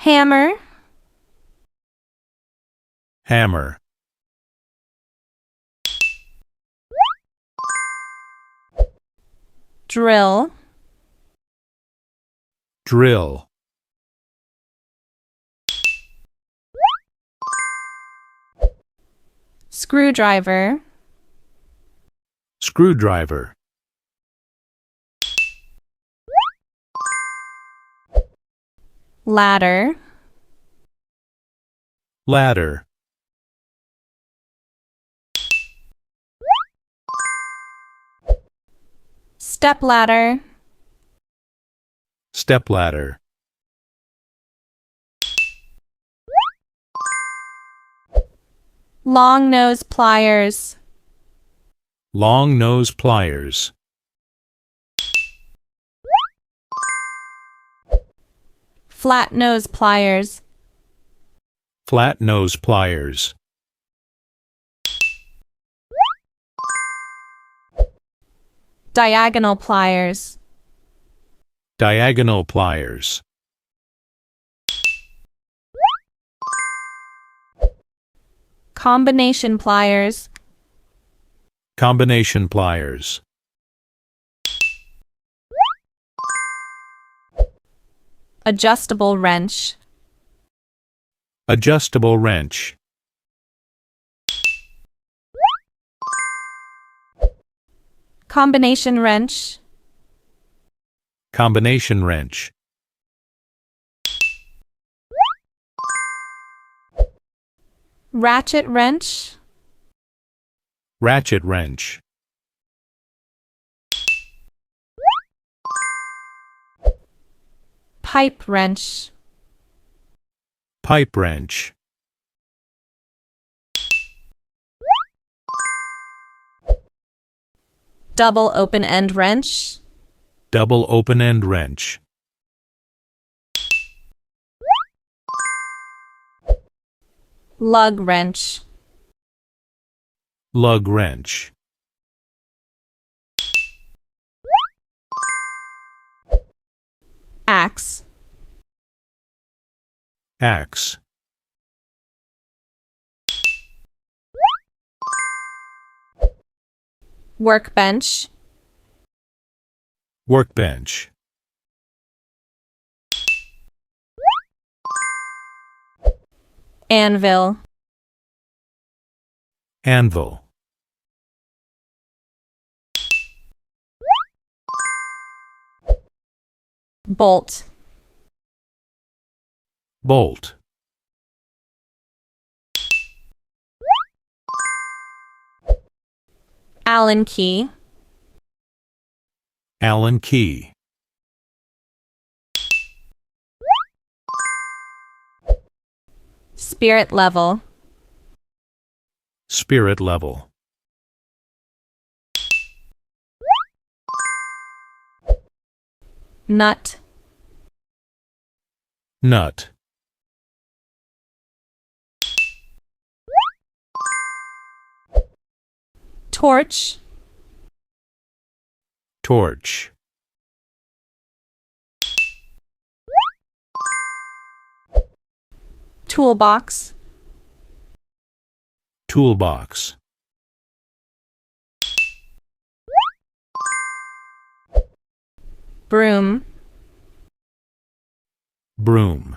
Hammer, hammer, drill, drill, screwdriver, screwdriver, ladder, ladder, stepladder, stepladder, long nose pliers, long nose pliers, flat nose pliers, flat nose pliers, diagonal pliers, diagonal pliers, combination pliers, combination pliers, adjustable wrench, adjustable wrench, combination wrench, combination wrench, ratchet wrench, ratchet wrench, pipe wrench, pipe wrench, double open-end wrench, double open-end wrench, lug wrench, lug wrench, axe, axe, workbench, workbench, anvil, anvil, bolt, bolt, Allen key, Allen key, spirit level, spirit level, nut, nut, torch, torch, toolbox, toolbox, broom, broom,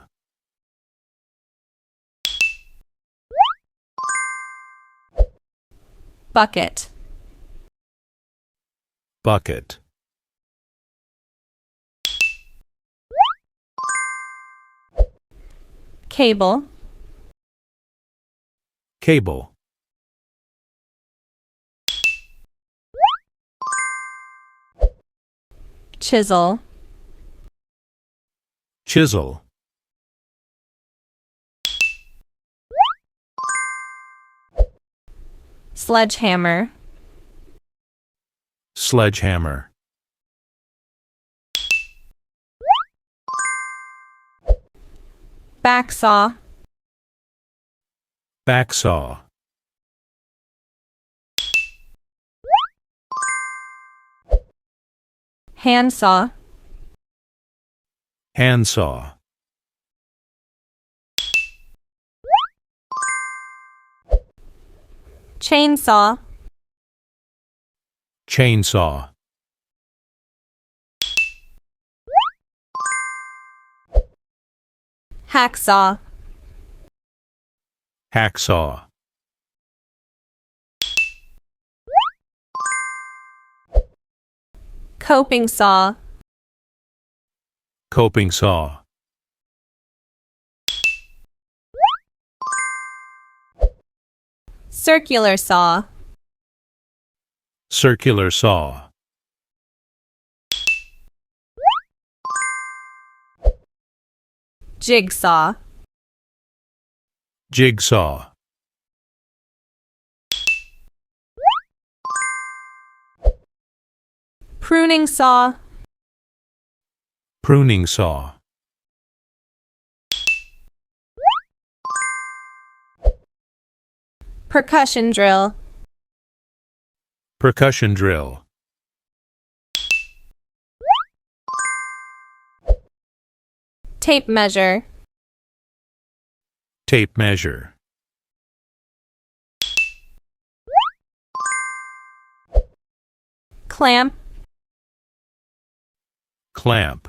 bucket, bucket, cable, cable, chisel, chisel, sledgehammer, sledgehammer, backsaw, backsaw, handsaw, handsaw, chainsaw, chainsaw, hacksaw, hacksaw, coping saw, coping saw, circular saw, circular saw, jigsaw, jigsaw, pruning saw, pruning saw, percussion drill, percussion drill, tape measure, tape measure, clamp, clamp,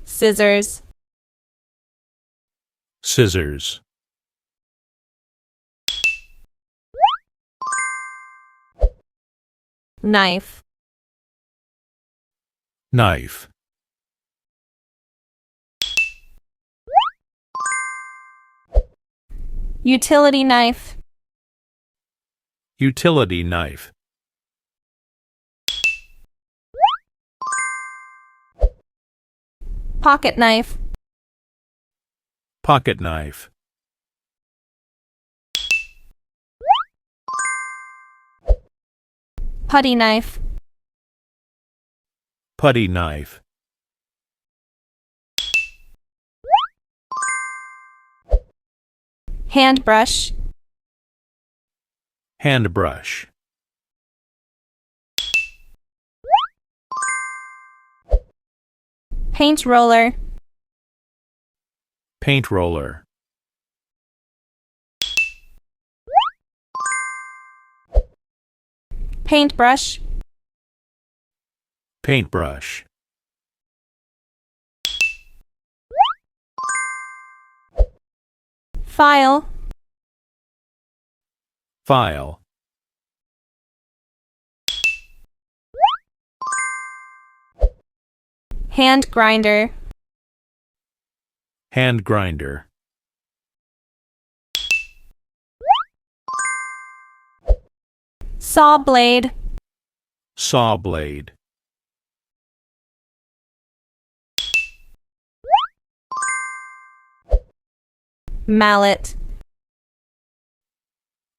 scissors, scissors, knife, knife, utility knife, utility knife, pocket knife, pocket knife, putty knife, putty knife, hand brush, hand brush, paint roller, paint roller, paintbrush, paintbrush, file, file, hand grinder, hand grinder, saw blade, saw blade, mallet,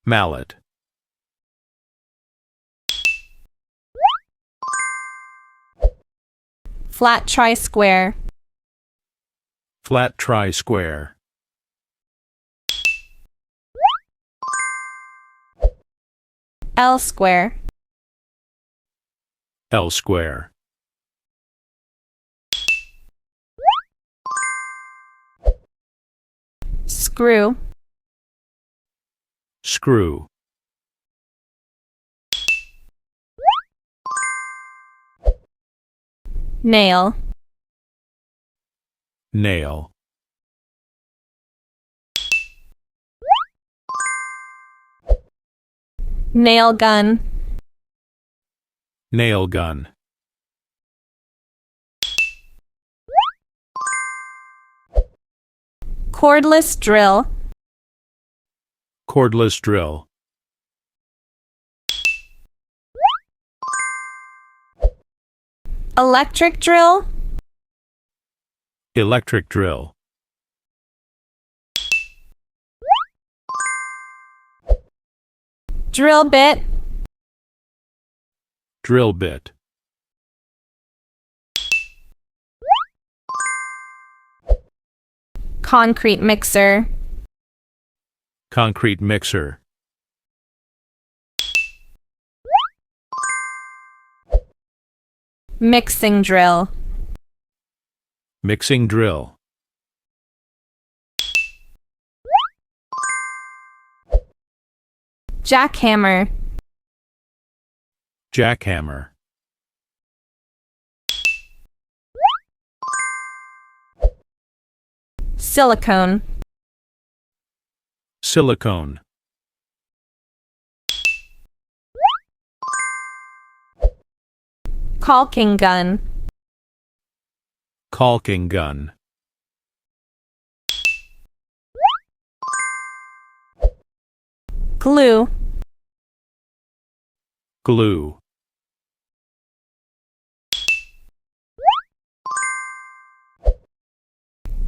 mallet, flat tri-square, flat tri-square, L-square, L-square, screw, screw, nail, nail, nail gun, nail gun, cordless drill, cordless drill, electric drill, electric drill, drill bit, drill bit, concrete mixer, concrete mixer, mixing drill, mixing drill, Jackhammer. Jackhammer. Silicone. Silicone. Caulking gun. Caulking gun. Glue. Glue.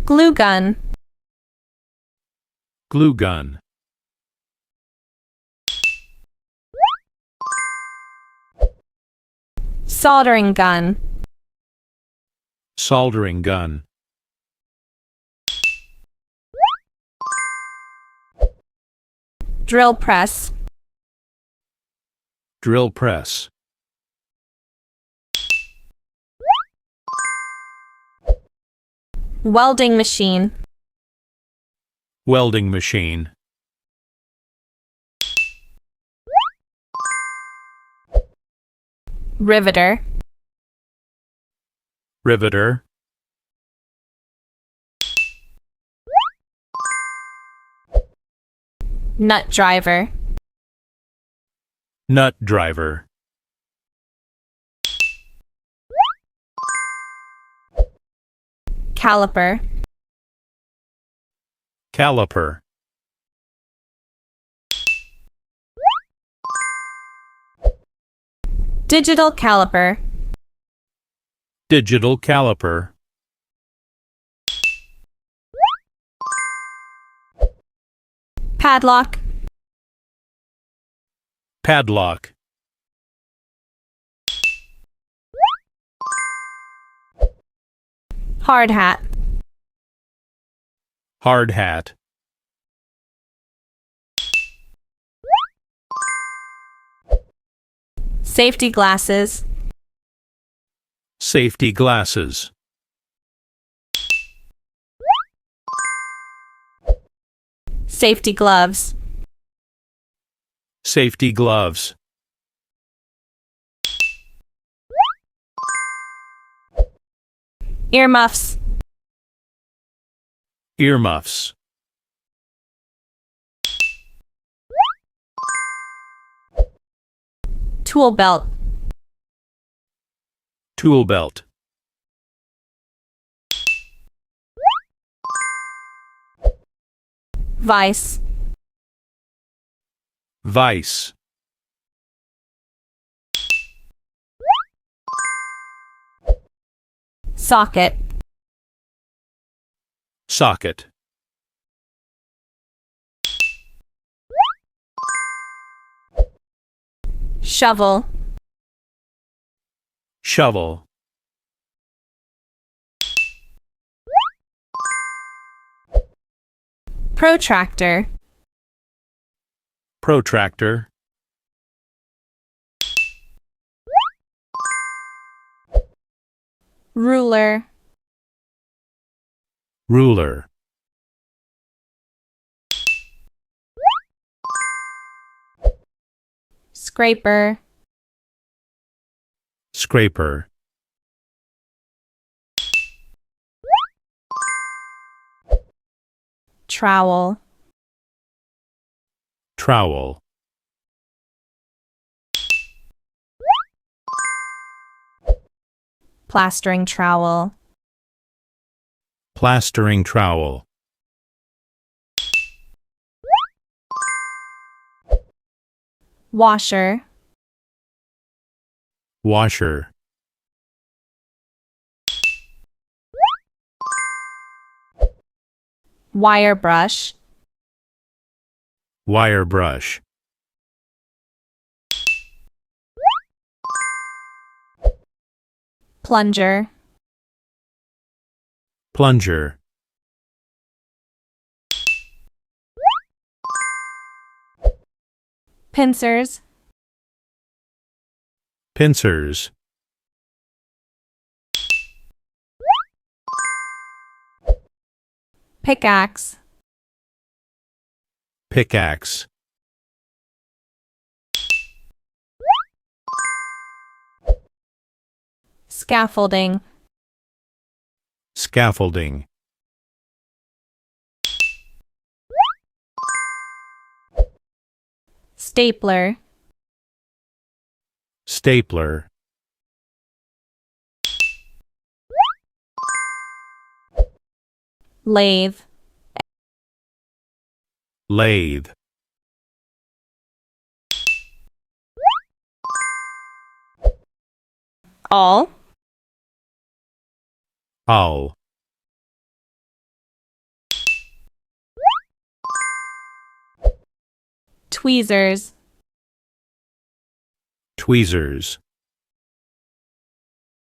Glue gun. Glue gun. Soldering gun. Soldering gun. Drill press. Drill press. Welding machine. Welding machine. Riveter. Riveter. Nut driver. Nut driver. Caliper. Caliper. Digital caliper. Digital caliper. Padlock. Padlock. Hard hat. Hard hat. Safety glasses. Safety glasses. Safety gloves. Safety gloves. Earmuffs. Earmuffs. Tool belt. Tool belt. Vise. Vise. Socket. Socket. Shovel. Shovel. Protractor. Protractor. Ruler. Ruler. Scraper. Scraper. Trowel. Trowel. Plastering trowel. Plastering trowel. Washer. Washer. Wire brush. Wire brush. Plunger. Plunger. Pincers. Pincers. Pickaxe. Pickaxe. scaffolding, scaffolding, stapler, stapler, lathe, lathe, awl, awl, tweezers, tweezers,